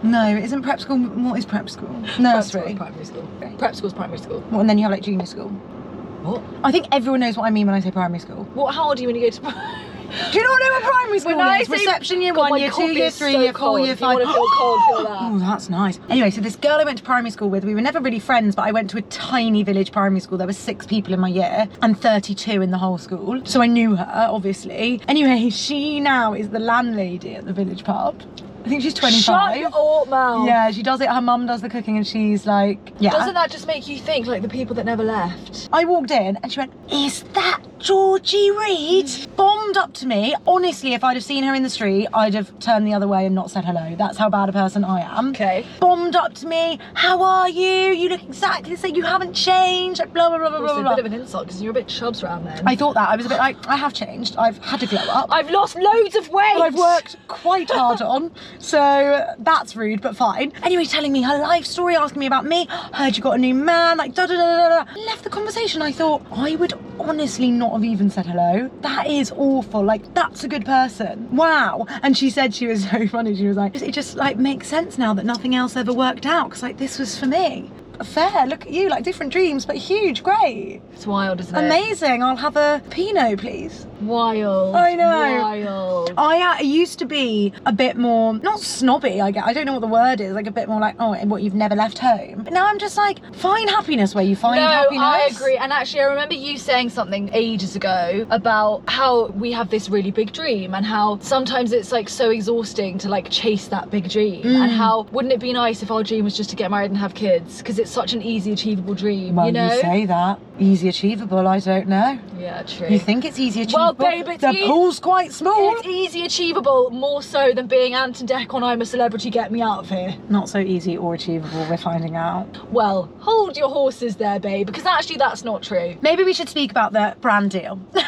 Speaker 2: No, isn't prep school, what is prep school? Nursery.
Speaker 1: Prep school's primary school. Prep school's primary school.
Speaker 2: Well, and then you have like junior school.
Speaker 1: What?
Speaker 2: I think everyone knows what I mean when I say primary school.
Speaker 1: What? How old are you when you go to primary?
Speaker 2: Do you not know what primary school
Speaker 1: When I
Speaker 2: is?
Speaker 1: say-
Speaker 2: Reception year
Speaker 1: God,
Speaker 2: 1,
Speaker 1: my
Speaker 2: year 2,
Speaker 1: coffee
Speaker 2: year
Speaker 1: is
Speaker 2: 3,
Speaker 1: so
Speaker 2: year 4,
Speaker 1: cold.
Speaker 2: year
Speaker 1: If you
Speaker 2: 5.
Speaker 1: wanna feel cold, feel that.
Speaker 2: Oh, that's nice. Anyway, so this girl I went to primary school with, we were never really friends, but I went to a tiny village primary school. There were 6 people in my year and 32 in the whole school. So I knew her, obviously. Anyway, she now is the landlady at the village pub. I think she's 25.
Speaker 1: Shut your mouth.
Speaker 2: Yeah, she does it. Her mum does the cooking and she's like, yeah.
Speaker 1: Doesn't that just make you think like the people that never left?
Speaker 2: I walked in and she went, is that Georgie Reid? Bombed up to me. Honestly, if I'd have seen her in the street, I'd have turned the other way and not said hello. That's how bad a person I am.
Speaker 1: Okay.
Speaker 2: Bombed up to me. How are you? You look exactly the same. You haven't changed. Like, blah, blah, blah, blah,
Speaker 1: Also,
Speaker 2: blah.
Speaker 1: a bit of an insult because you're a bit chubs around then.
Speaker 2: I thought that. I was a bit like, I have changed. I've had to glow up.
Speaker 1: I've lost loads of weight.
Speaker 2: That I've worked quite hard on, so that's rude, but fine. Anyway, telling me her life story, asking me about me, heard you got a new man, like da da da da da. Left the conversation. I thought I would honestly not have even said hello. That is awful. Like, that's a good person. Wow. And she said, she was so funny. She was like, it just like makes sense now that nothing else ever worked out, because like this was for me. Fair, look at you, like different dreams, but huge, great.
Speaker 1: It's wild, isn't it?
Speaker 2: Amazing. I'll have a Pinot, please.
Speaker 1: Wild.
Speaker 2: I know.
Speaker 1: Wild.
Speaker 2: I used to be a bit more, not snobby, I don't know what the word is, like a bit more like, oh, what, you've never left home? But now I'm just like, find happiness where you find happiness.
Speaker 1: No, I agree. And actually, I remember you saying something ages ago about how we have this really big dream and how sometimes it's like so exhausting to like chase that big dream. And how wouldn't it be nice if our dream was just to get married and have kids? Because it's such an easy achievable dream,
Speaker 2: Well,
Speaker 1: you know?
Speaker 2: you say that. Easy achievable, I don't know.
Speaker 1: Yeah, true.
Speaker 2: You think it's easy achievable?
Speaker 1: Well, babe, it's
Speaker 2: the pool's quite small.
Speaker 1: It's easy achievable, more so than being Ant and Dec on I'm a Celebrity, Get Me Out of Here.
Speaker 2: Not so easy or achievable, we're finding out.
Speaker 1: Well, hold your horses there, babe, because actually that's not true.
Speaker 2: Maybe we should speak about the brand deal.
Speaker 1: Do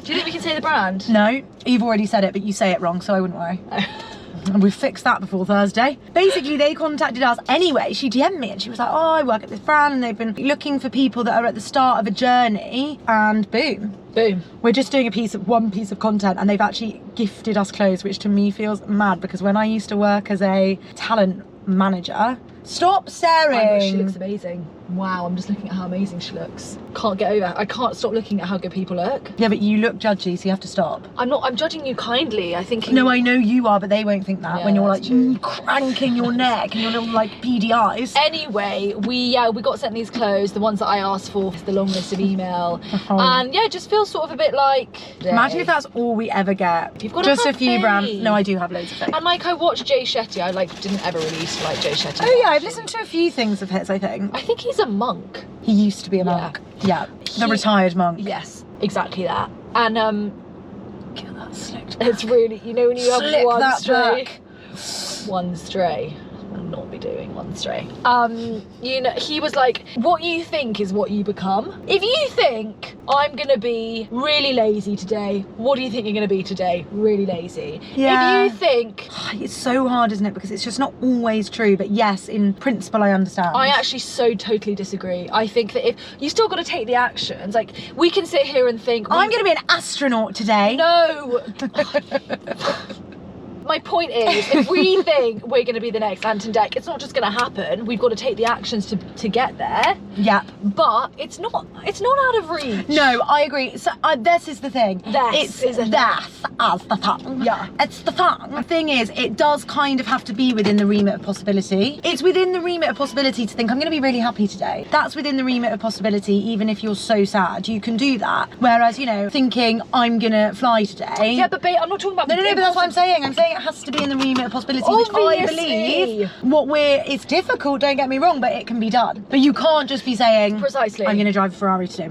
Speaker 1: you think we can say the brand?
Speaker 2: No, you've already said it, but you say it wrong, so I wouldn't worry. And we've fixed that before Thursday. Basically, they contacted us. Anyway, she DM'd me and she was like, oh, I work at this brand and they've been looking for people that are at the start of a journey, and boom.
Speaker 1: Boom.
Speaker 2: We're just doing one piece of content and they've actually gifted us clothes, which to me feels mad, because when I used to work as a talent manager, stop staring.
Speaker 1: I know, she looks amazing. Wow, I'm just looking at how amazing she looks. Can't get over. I can't stop looking at how good people look.
Speaker 2: Yeah, but you look judgy, so you have to stop.
Speaker 1: I'm judging you kindly. I think.
Speaker 2: No, I know you are, but they won't think that
Speaker 1: Yeah,
Speaker 2: when you're like
Speaker 1: that's true.
Speaker 2: cranking your neck and your little like beady eyes.
Speaker 1: Anyway, we got sent these clothes, the ones that I asked for, the long list of email, and yeah, it just feels sort of a bit like.
Speaker 2: Imagine if that's all we ever get.
Speaker 1: You've got
Speaker 2: just
Speaker 1: to
Speaker 2: a few
Speaker 1: have
Speaker 2: brands.
Speaker 1: faith.
Speaker 2: No, I do have loads of faith.
Speaker 1: And like I watched Jay Shetty. I like didn't ever really used to like Jay Shetty.
Speaker 2: Oh yeah, I've listened to a few things of his. I think
Speaker 1: I think he's a monk.
Speaker 2: he used to be a monk. Yeah, the retired monk.
Speaker 1: Yes, exactly that. And
Speaker 2: Get that slicked.
Speaker 1: it's really, you know, when you have
Speaker 2: Slick
Speaker 1: one
Speaker 2: that
Speaker 1: stray.
Speaker 2: back.
Speaker 1: One stray. I'll not be doing one stray. You know, he was like, what you think is what you become. If you think I'm gonna be really lazy today, what do you think you're gonna be today? Really lazy.
Speaker 2: Yeah.
Speaker 1: If you think
Speaker 2: It's so hard, isn't it? Because it's just not always true. But yes, in principle, I understand.
Speaker 1: I actually so totally disagree. I think that if you still got to take the actions, like we can sit here and think
Speaker 2: I'm going to be an astronaut today.
Speaker 1: No. My point is, if we think we're going to be the next Ant and Dec, it's not just going to happen. We've got to take the actions to get there.
Speaker 2: Yeah.
Speaker 1: But it's not out of reach.
Speaker 2: No, I agree. So this is the thing.
Speaker 1: This is a thing.
Speaker 2: That's as the thing.
Speaker 1: Yeah.
Speaker 2: It's the thing. The thing is, it does kind of have to be within the remit of possibility. It's within the remit of possibility to think, I'm going to be really happy today. That's within the remit of possibility, even if you're so sad. You can do that. Whereas, you know, thinking, I'm going to fly today.
Speaker 1: Yeah, but babe, I'm not talking about...
Speaker 2: No, but that's what I'm saying. I'm saying it has to be in the remit of possibility, which I believe it's difficult, don't get me wrong, but it can be done. But you can't just be saying,
Speaker 1: Precisely.
Speaker 2: I'm going to drive a Ferrari today.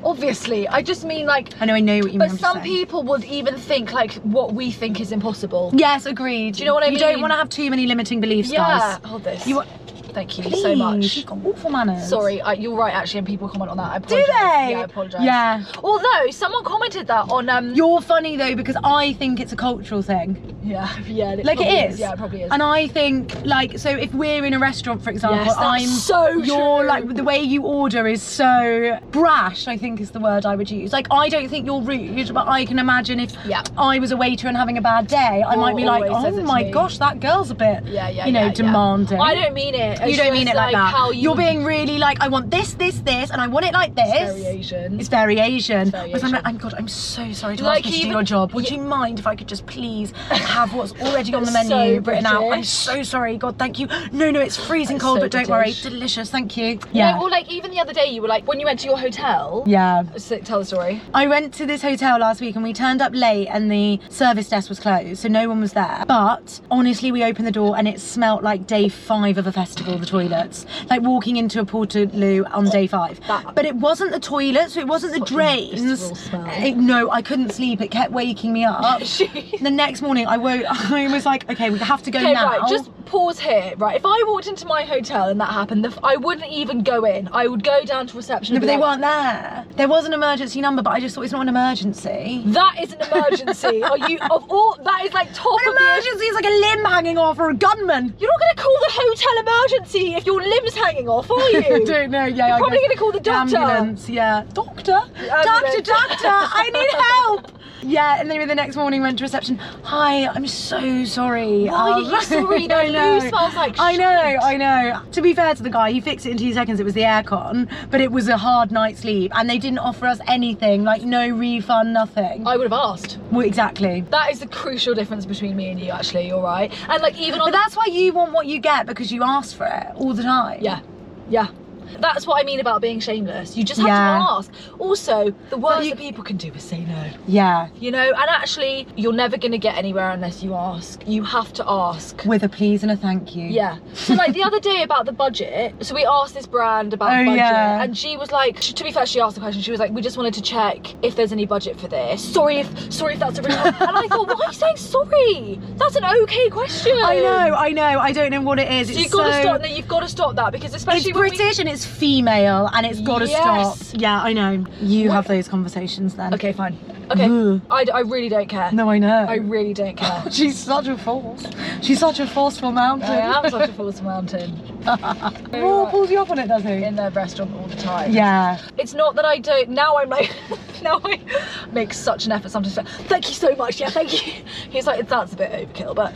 Speaker 1: Obviously. I just mean like...
Speaker 2: I know what you mean.
Speaker 1: But
Speaker 2: I'm just
Speaker 1: some
Speaker 2: saying.
Speaker 1: people would even think like what we think is impossible.
Speaker 2: Yes, agreed.
Speaker 1: Do you know what I mean?
Speaker 2: You don't want to have too many limiting beliefs,
Speaker 1: Yeah.
Speaker 2: guys.
Speaker 1: Hold this. Thank you
Speaker 2: Please,
Speaker 1: so much.
Speaker 2: you've got awful manners.
Speaker 1: Sorry, you're right actually, and people comment on that. I
Speaker 2: Do
Speaker 1: apologise.
Speaker 2: they?
Speaker 1: Yeah, I apologise.
Speaker 2: Yeah.
Speaker 1: Although someone commented that on
Speaker 2: You're funny though, because I think it's a cultural thing.
Speaker 1: yeah,
Speaker 2: Like it is.
Speaker 1: Yeah, it probably is.
Speaker 2: And I think, like, so if we're in a restaurant, for example,
Speaker 1: Yes, that's so
Speaker 2: you're
Speaker 1: true.
Speaker 2: like, the way you order is so brash, I think is the word I would use. Like, I don't think you're rude, but I can imagine if
Speaker 1: Yeah.
Speaker 2: I was a waiter and having a bad day, I might be like,
Speaker 1: always says
Speaker 2: oh
Speaker 1: it to
Speaker 2: my
Speaker 1: me.
Speaker 2: gosh, that girl's a bit,
Speaker 1: yeah,
Speaker 2: you know,
Speaker 1: yeah.
Speaker 2: demanding.
Speaker 1: I don't mean it.
Speaker 2: You
Speaker 1: It's
Speaker 2: don't mean
Speaker 1: just
Speaker 2: it like that.
Speaker 1: How
Speaker 2: You're being really like, I want this, and I want it like this.
Speaker 1: It's very Asian.
Speaker 2: It's very Asian.
Speaker 1: very
Speaker 2: Whereas I'm like,
Speaker 1: Asian.
Speaker 2: God, I'm so sorry to
Speaker 1: Like,
Speaker 2: ask you to do
Speaker 1: even-
Speaker 2: your job. Would
Speaker 1: yeah.
Speaker 2: you mind if I could just please have what's already on the menu
Speaker 1: So
Speaker 2: written out? I'm
Speaker 1: British.
Speaker 2: so sorry. God, thank you. No, it's freezing
Speaker 1: That's
Speaker 2: cold,
Speaker 1: so
Speaker 2: but don't worry.
Speaker 1: British.
Speaker 2: Delicious, thank you.
Speaker 1: Yeah. Or like even the other day, you were like, when you went to your hotel.
Speaker 2: Yeah.
Speaker 1: So, tell the story.
Speaker 2: I went to this hotel last week and we turned up late and the service desk was closed, so no one was there. But honestly, we opened the door and it smelt like day 5 of a festival, the toilets. Like walking into a Portaloo on day 5. But it wasn't the toilets, so it wasn't the
Speaker 1: Such a
Speaker 2: drains.
Speaker 1: visceral smell.
Speaker 2: No, I couldn't sleep. It kept waking me up. The next morning, I was like, okay, we have to go
Speaker 1: Okay,
Speaker 2: now.
Speaker 1: right, just pause here, right? If I walked into my hotel and that happened, I wouldn't even go in. I would go down to reception.
Speaker 2: No,
Speaker 1: and
Speaker 2: but
Speaker 1: be
Speaker 2: they
Speaker 1: like,
Speaker 2: weren't there. There was an emergency number, but I just thought it's not an emergency.
Speaker 1: That is an emergency. Are you of all? That is like top
Speaker 2: An
Speaker 1: of the.
Speaker 2: emergency is like a limb hanging off or a gunman.
Speaker 1: You're not going to call the hotel emergency if your limb's hanging off, are you?
Speaker 2: I don't know, yeah.
Speaker 1: You're probably going to call the doctor.
Speaker 2: Ambulance, yeah. Doctor?
Speaker 1: Ambulance.
Speaker 2: Doctor, I need help. Yeah, and then the next morning went to reception. Hi, I'm so sorry.
Speaker 1: Why are you sorry?
Speaker 2: I
Speaker 1: The
Speaker 2: know.
Speaker 1: loo smells like
Speaker 2: I
Speaker 1: shit.
Speaker 2: know. To be fair to the guy, he fixed it in 2 seconds. It was the aircon, but it was a hard night's sleep, and they didn't offer us anything, like no refund, nothing.
Speaker 1: I would have asked.
Speaker 2: Well, exactly.
Speaker 1: That is the crucial difference between me and you, actually. You're right. And like even on
Speaker 2: But that's why you want what you get, because you ask for it all the time.
Speaker 1: yeah. That's what I mean about being shameless. You just have to ask. Also, the worst that people can do is say no.
Speaker 2: Yeah.
Speaker 1: You know, and actually, you're never going to get anywhere unless you ask. You have to ask.
Speaker 2: With a please and a thank you.
Speaker 1: Yeah. So like the other day about the budget, so we asked this brand about budget, and she was like, to be fair, she asked the question, she was like, we just wanted to check if there's any budget for this. Sorry if that's a really and I thought, why are you saying sorry? That's an okay question.
Speaker 2: I know. I don't know what it is.
Speaker 1: So you've got to stop that. You've got to stop that, because especially
Speaker 2: it's British and it's female and it's got to stop.
Speaker 1: Yes.
Speaker 2: Yeah, I know. You have those conversations then.
Speaker 1: Okay, fine. Okay.
Speaker 2: Ugh.
Speaker 1: I really don't care.
Speaker 2: No, I know.
Speaker 1: I really don't care.
Speaker 2: She's such a force. She's such a forceful mountain.
Speaker 1: I am such a false mountain.
Speaker 2: Raw pulls you up on it, does he?
Speaker 1: In the restaurant all the time.
Speaker 2: Yeah.
Speaker 1: It's not that I don't. Now I'm like, now I make such an effort sometimes. Thank you so much. Yeah, thank you. He's like, that's a bit overkill, but.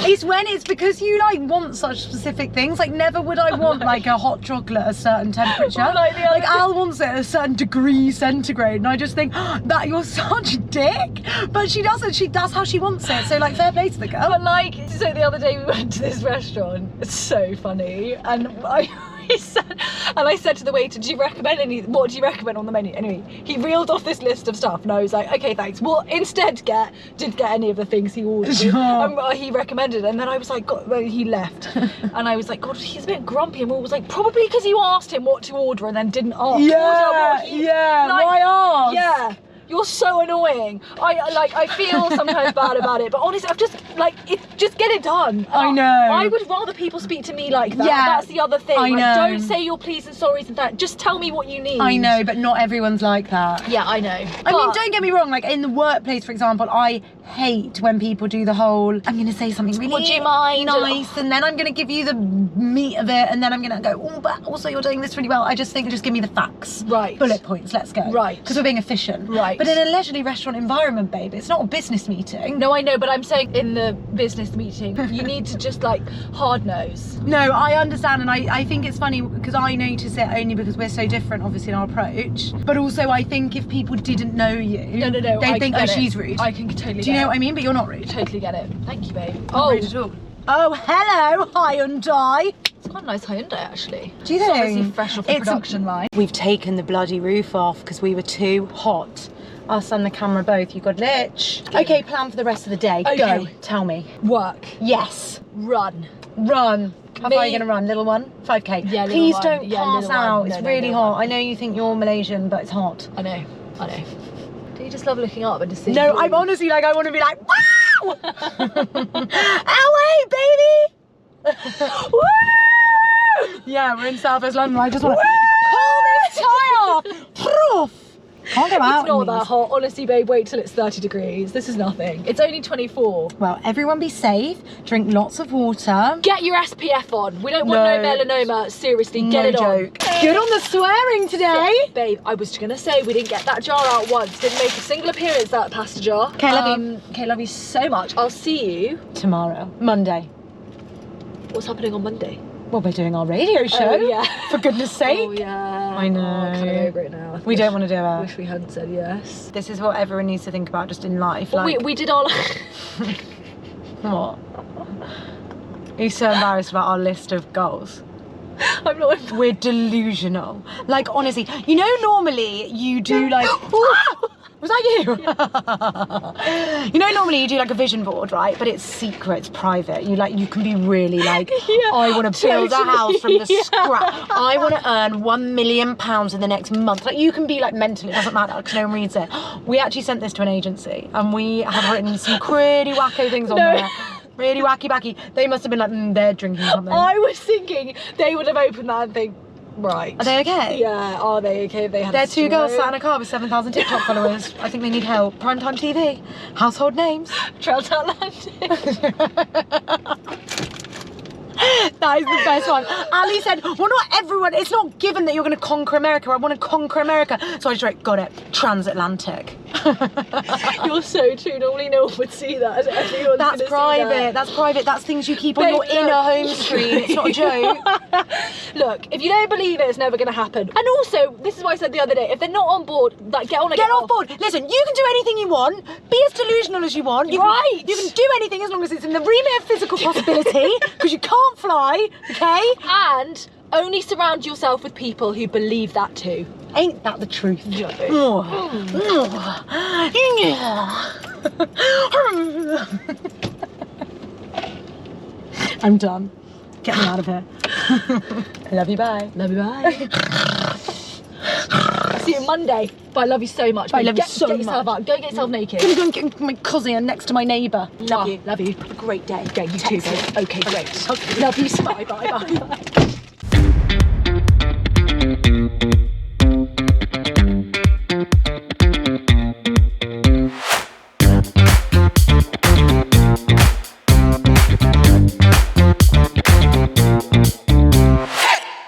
Speaker 2: It's because you like want such specific things. Like never would I want like a hot chocolate at a certain temperature.
Speaker 1: Like the other
Speaker 2: Like Al wants it at a certain degree centigrade, and I just think that you're such a dick. But she doesn't. That's how she wants it. So like fair play to the girl.
Speaker 1: But like, so the other day we went to this restaurant. It's so funny, and I said to the waiter, "Do you recommend what do you recommend on the menu?" Anyway, he reeled off this list of stuff, and I was like, "Okay, thanks." Well, instead, didn't get any of the things he ordered.
Speaker 2: Sure.
Speaker 1: He recommended, and then I was like, God, well, he left, and I was like, God, he's a bit grumpy. And we was like, probably because you asked him what to order and then didn't ask.
Speaker 2: Yeah.
Speaker 1: Like,
Speaker 2: Why ask?
Speaker 1: Yeah. You're so annoying. I feel sometimes bad about it, but honestly, just get it done.
Speaker 2: I know.
Speaker 1: I would rather people speak to me like that.
Speaker 2: Yeah,
Speaker 1: That's the other thing.
Speaker 2: I know.
Speaker 1: Don't say your please and sorries and that. Just tell me what you need.
Speaker 2: I know, but not everyone's like that.
Speaker 1: Yeah, I know.
Speaker 2: I mean, don't get me wrong, like in the workplace, for example, I hate when people do the whole, I'm going to say something really
Speaker 1: Would you mind?
Speaker 2: nice, and then I'm going to give you the meat of it, and then I'm going to go, oh, but also you're doing this really well. I just think, just give me the facts.
Speaker 1: Right.
Speaker 2: Bullet points, let's go.
Speaker 1: Right.
Speaker 2: Because we're being efficient.
Speaker 1: Right.
Speaker 2: But in a leisurely restaurant environment, babe, it's not a business meeting.
Speaker 1: No, I know, but I'm saying in the business meeting, you need to just like hard nose.
Speaker 2: No, I understand, and I think it's funny because I notice it only because we're so different, obviously, in our approach. But also, I think if people didn't know you,
Speaker 1: No.
Speaker 2: they'd think, oh, she's rude.
Speaker 1: I can totally.
Speaker 2: Do you know what I mean? But you're not rude.
Speaker 1: Totally get it. Thank you, babe.
Speaker 2: Not rude at all. Oh, hello, Hyundai.
Speaker 1: It's quite a nice Hyundai, actually.
Speaker 2: Do you
Speaker 1: It's
Speaker 2: think?
Speaker 1: obviously fresh off the production line.
Speaker 2: We've taken the bloody roof off because we were too hot. Us and the camera both. You got lich. Okay, plan for the rest of the day.
Speaker 1: Okay.
Speaker 2: Go. Tell me.
Speaker 1: Work.
Speaker 2: Yes.
Speaker 1: Run.
Speaker 2: Run. How far are you
Speaker 1: Me-
Speaker 2: going to run? Little one? 5k?
Speaker 1: Yeah, little
Speaker 2: Please
Speaker 1: one.
Speaker 2: don't
Speaker 1: Yeah,
Speaker 2: pass
Speaker 1: little one.
Speaker 2: out.
Speaker 1: No,
Speaker 2: It's
Speaker 1: no,
Speaker 2: really
Speaker 1: little
Speaker 2: hot.
Speaker 1: one.
Speaker 2: I know you think you're Malaysian, but it's hot.
Speaker 1: I know. Do you just love looking up and just seeing?
Speaker 2: No, I'm honestly like, I want to be like, wow! LA, baby!
Speaker 1: Woo!
Speaker 2: Yeah, we're in South East London. I just want to pull this tie off. Can't go out.
Speaker 1: It's not that hot. Honestly, babe, wait till it's 30 degrees. This is nothing. It's only 24.
Speaker 2: Well, everyone be safe. Drink lots of water.
Speaker 1: Get your SPF on. We don't want no melanoma. Seriously, get it
Speaker 2: joke.
Speaker 1: on.
Speaker 2: Good on the swearing today.
Speaker 1: Babe, I was gonna say we didn't get that jar out once. Didn't make a single appearance, that pasta jar.
Speaker 2: Okay, love you.
Speaker 1: Okay, love you so much. I'll see you
Speaker 2: Tomorrow. Monday.
Speaker 1: What's happening on Monday?
Speaker 2: Well, we're doing our radio show.
Speaker 1: Oh, yeah.
Speaker 2: For goodness sake.
Speaker 1: Oh, yeah.
Speaker 2: I know.
Speaker 1: I'm kind of over it now.
Speaker 2: We don't want to do it.
Speaker 1: Wish we hadn't said yes.
Speaker 2: This is what everyone needs to think about just in life.
Speaker 1: Well,
Speaker 2: Like,
Speaker 1: we did our...
Speaker 2: what? Are you so embarrassed about our list of goals?
Speaker 1: I'm not...
Speaker 2: We're delusional. Like, honestly, you know, normally you do like... Was that you? Yeah. You know, normally you do like a vision board, right? But it's secret, it's private. You can be really like, I want to build a house from the scratch. I want to earn £1 million in the next month. Like, you can be like mental, it doesn't matter because no one reads it. We actually sent this to an agency and we have written some pretty wacko things on there. Really wacky backy. They must have been like, they're drinking something.
Speaker 1: I was thinking they would have opened that and think, right.
Speaker 2: Are they okay?
Speaker 1: Yeah, are they okay? They had
Speaker 2: They're two girls sat in a car with 7,000 TikTok followers. I think they need help. Primetime TV. Household names.
Speaker 1: Trout Atlantic.
Speaker 2: That is the best one. Ali said, well, not everyone, it's not given that you're going to conquer America. I want to conquer America. So I just wrote, got it, transatlantic.
Speaker 1: You're so true. Normally no one would see that. Everyone's
Speaker 2: That's private. That's private. That's things you keep on your inner home screen. It's not a joke.
Speaker 1: Look, if you don't believe it, it's never going to happen. And also, this is what I said the other day, if they're not on board, like, get on and
Speaker 2: get off board. Listen, you can do anything you want. Be as delusional as you want. You can do anything as long as it's in the remit of physical possibility, because you can't fly, okay?
Speaker 1: And only surround yourself with people who believe that too.
Speaker 2: Ain't that the truth? I'm done. Get me out of here. Love you, bye.
Speaker 1: Love you, bye. See you Monday. But I love you so much.
Speaker 2: I love you so
Speaker 1: Get yourself
Speaker 2: much.
Speaker 1: up. Go get yourself naked.
Speaker 2: I'm going to get my cousin next to my neighbour.
Speaker 1: Love you. Love you. Have a great day. Yeah, you too, babe. Okay, great.
Speaker 2: Okay.
Speaker 1: Love you. Bye, bye, bye.